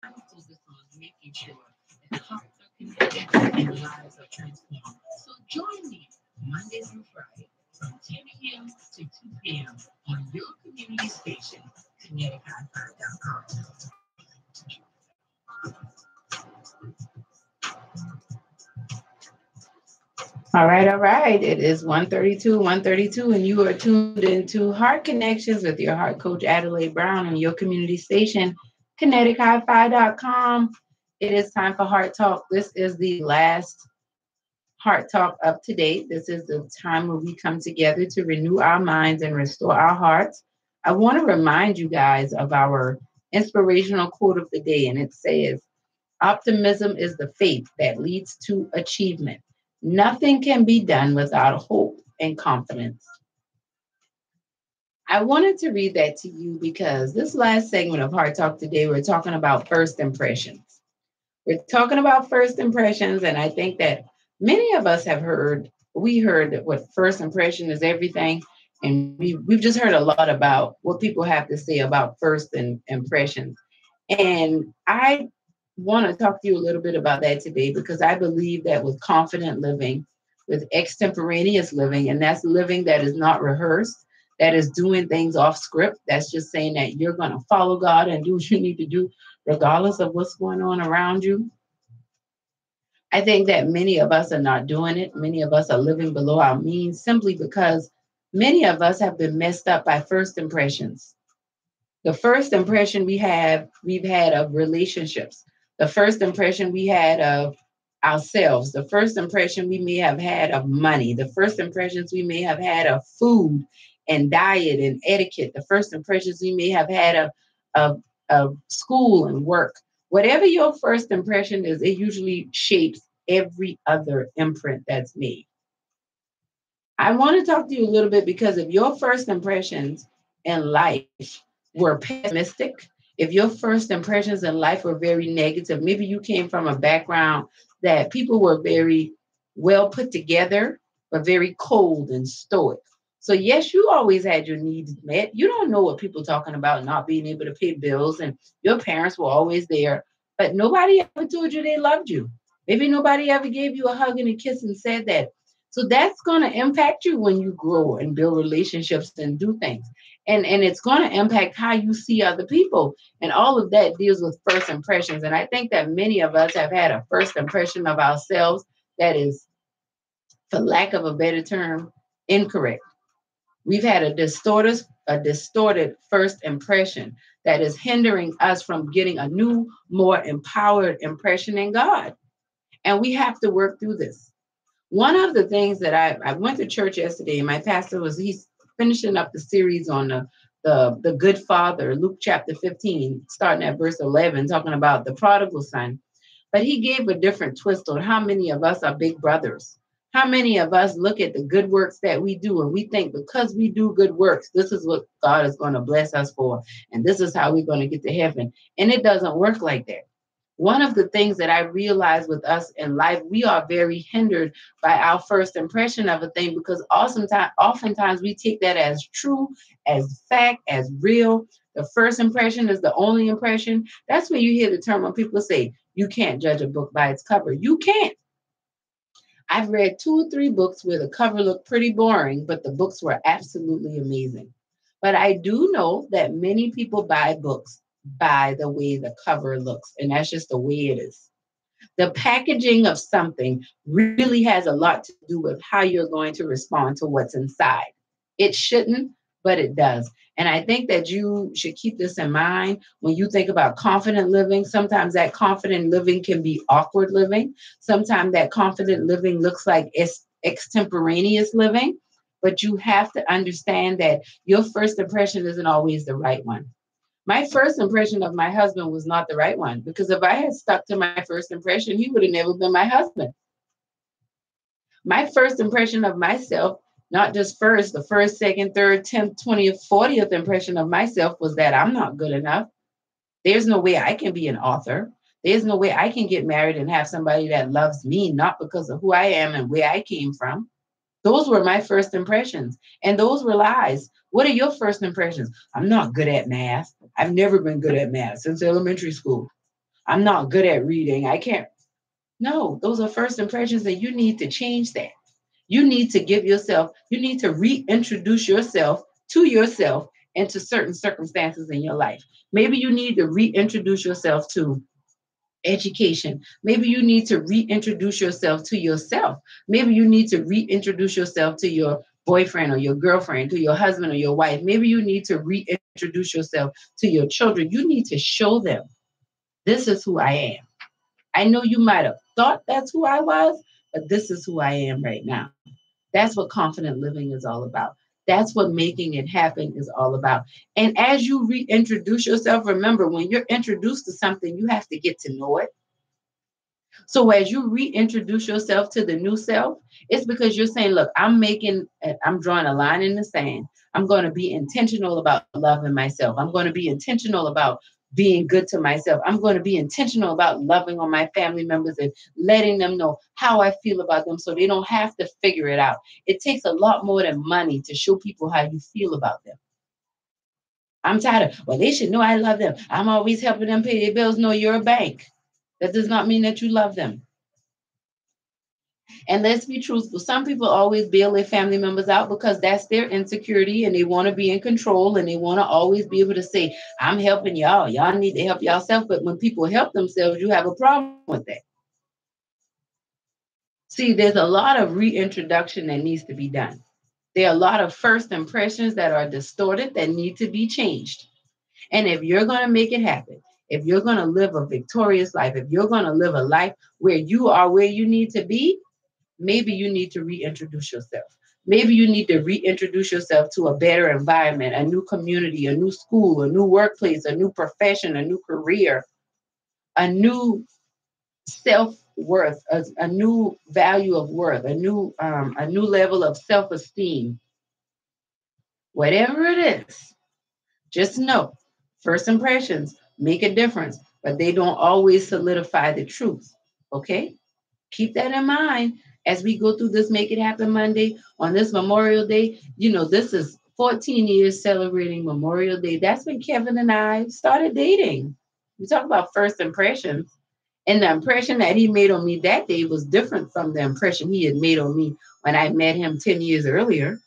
focus on making sure that hearts are connected and lives are transformed. So join me Monday through Friday from 10 a.m. to 2 p.m. on your community station, kinetic-high-five.com. All right, all right. It is 1:32, and you are tuned into Heart Connections with your heart coach, Adelai Brown, on your community station, kinetic-high-five.com. It is time for Heart Talk. This is the last Heart Talk up to date. This is the time where we come together to renew our minds and restore our hearts. I want to remind you guys of our inspirational quote of the day, and it says, optimism is the faith that leads to achievement. Nothing can be done without hope and confidence. I wanted to read that to you because this last segment of Heart Talk today, we're talking about first impressions. We're talking about first impressions, and I think that many of us have we heard that what first impression is everything. And we've just heard a lot about what people have to say about impressions. And I want to talk to you a little bit about that today because I believe that with confident living, with extemporaneous living, and that's living that is not rehearsed, that is doing things off script, that's just saying that you're going to follow God and do what you need to do, regardless of what's going on around you. I think that many of us are not doing it. Many of us are living below our means simply because many of us have been messed up by first impressions. The first impression we've had of relationships, the first impression we had of ourselves, the first impression we may have had of money, the first impressions we may have had of food and diet and etiquette, the first impressions we may have had of school and work. Whatever your first impression is, it usually shapes every other imprint that's made. I want to talk to you a little bit because if your first impressions in life were pessimistic, If your first impressions in life were very negative, maybe you came from a background that people were very well put together, but very cold and stoic. So yes, you always had your needs met. You don't know what people talking about not being able to pay bills, and your parents were always there, but nobody ever told you they loved you. Maybe nobody ever gave you a hug and a kiss and said that. So that's going to impact you when you grow and build relationships and do things. And it's going to impact how you see other people. And all of that deals with first impressions. And I think that many of us have had a first impression of ourselves that is, for lack of a better term, incorrect. We've had a distorted first impression that is hindering us from getting a new, more empowered impression in God. And we have to work through this. One of the things that I went to church yesterday, and my pastor he's finishing up the series on the good father, Luke chapter 15, starting at verse 11, talking about the prodigal son. But he gave a different twist on how many of us are big brothers. How many of us look at the good works that we do and we think because we do good works, this is what God is going to bless us for. And this is how we're going to get to heaven. And it doesn't work like that. One of the things that I realize with us in life, we are very hindered by our first impression of a thing because oftentimes we take that as true, as fact, as real. The first impression is the only impression. That's where you hear the term when people say, you can't judge a book by its cover. You can't. I've read 2 or 3 books where the cover looked pretty boring, but the books were absolutely amazing. But I do know that many people buy books by the way the cover looks, and that's just the way it is. The packaging of something really has a lot to do with how you're going to respond to what's inside. It shouldn't, but it does. And I think that you should keep this in mind when you think about confident living. Sometimes that confident living can be awkward living. Sometimes that confident living looks like extemporaneous living. But you have to understand that your first impression isn't always the right one. My first impression of my husband was not the right one because if I had stuck to my first impression, he would have never been my husband. My first impression of myself, not just first, the first, second, third, 10th, 20th, 40th impression of myself was that I'm not good enough. There's no way I can be an author. There's no way I can get married and have somebody that loves me, not because of who I am and where I came from. Those were my first impressions. And those were lies. What are your first impressions? I'm not good at math. I've never been good at math since elementary school. I'm not good at reading. I can't. No, those are first impressions, and you need to change that. You need to reintroduce yourself into certain circumstances in your life. Maybe you need to reintroduce yourself to education. Maybe you need to reintroduce yourself to yourself. Maybe you need to reintroduce yourself to your boyfriend or your girlfriend, to your husband or your wife. Maybe you need to reintroduce yourself to your children. You need to show them this is who I am. I know you might have thought that's who I was, but this is who I am right now. That's what confident living is all about. That's what making it happen is all about. And as you reintroduce yourself, remember when you're introduced to something, you have to get to know it. So as you reintroduce yourself to the new self, it's because you're saying, look, I'm drawing a line in the sand. I'm going to be intentional about loving myself. I'm going to be intentional about being good to myself. I'm going to be intentional about loving on my family members and letting them know how I feel about them so they don't have to figure it out. It takes a lot more than money to show people how you feel about them. I'm tired of, well, they should know I love them. I'm always helping them pay their bills. No, you're a bank. That does not mean that you love them. And let's be truthful. Some people always bail their family members out because that's their insecurity and they want to be in control and they want to always be able to say, I'm helping y'all. Y'all need to help yourself. But when people help themselves, you have a problem with that. See, there's a lot of reintroduction that needs to be done. There are a lot of first impressions that are distorted that need to be changed. And if you're going to make it happen, if you're going to live a victorious life, if you're going to live a life where you are where you need to be, maybe you need to reintroduce yourself. Maybe you need to reintroduce yourself to a better environment, a new community, a new school, a new workplace, a new profession, a new career, a new self-worth, a new value of worth, a new level of self-esteem. Whatever it is, just know, first impressions make a difference, but they don't always solidify the truth. Okay? Keep that in mind as we go through this Make It Happen Monday on this Memorial Day. You know, this is 14 years celebrating Memorial Day. That's when Kevin and I started dating. We talk about first impressions. And the impression that he made on me that day was different from the impression he had made on me when I met him 10 years earlier.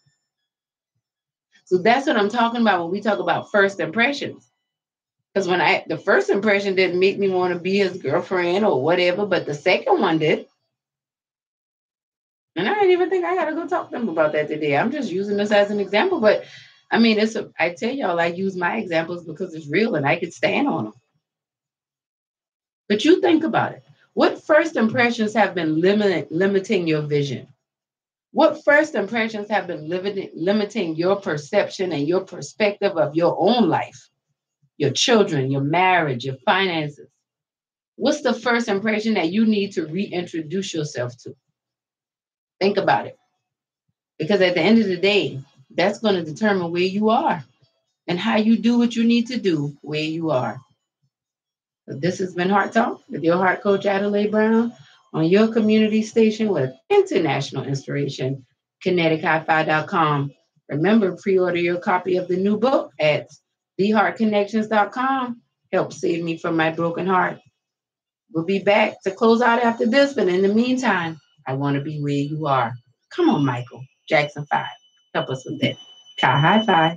So that's what I'm talking about when we talk about first impressions. Because the first impression didn't make me want to be his girlfriend or whatever, but the second one did. And I didn't even think I got to go talk to them about that today. I'm just using this as an example. But I mean, I tell y'all, I use my examples because it's real and I could stand on them. But you think about it. What first impressions have been limiting your vision? What first impressions have been limiting your perception and your perspective of your own life, your children, your marriage, your finances? What's the first impression that you need to reintroduce yourself to? Think about it. Because at the end of the day, that's going to determine where you are and how you do what you need to do where you are. So this has been Heart Talk with your heart coach, Adelai Brown, on your community station with international inspiration, kinetichifi.com. Remember, pre-order your copy of the new book at theheartconnections.com. Help save me from my broken heart. We'll be back to close out after this, but in the meantime, I want to be where you are. Come on, Michael Jackson 5. Help us with that. Kai High Five.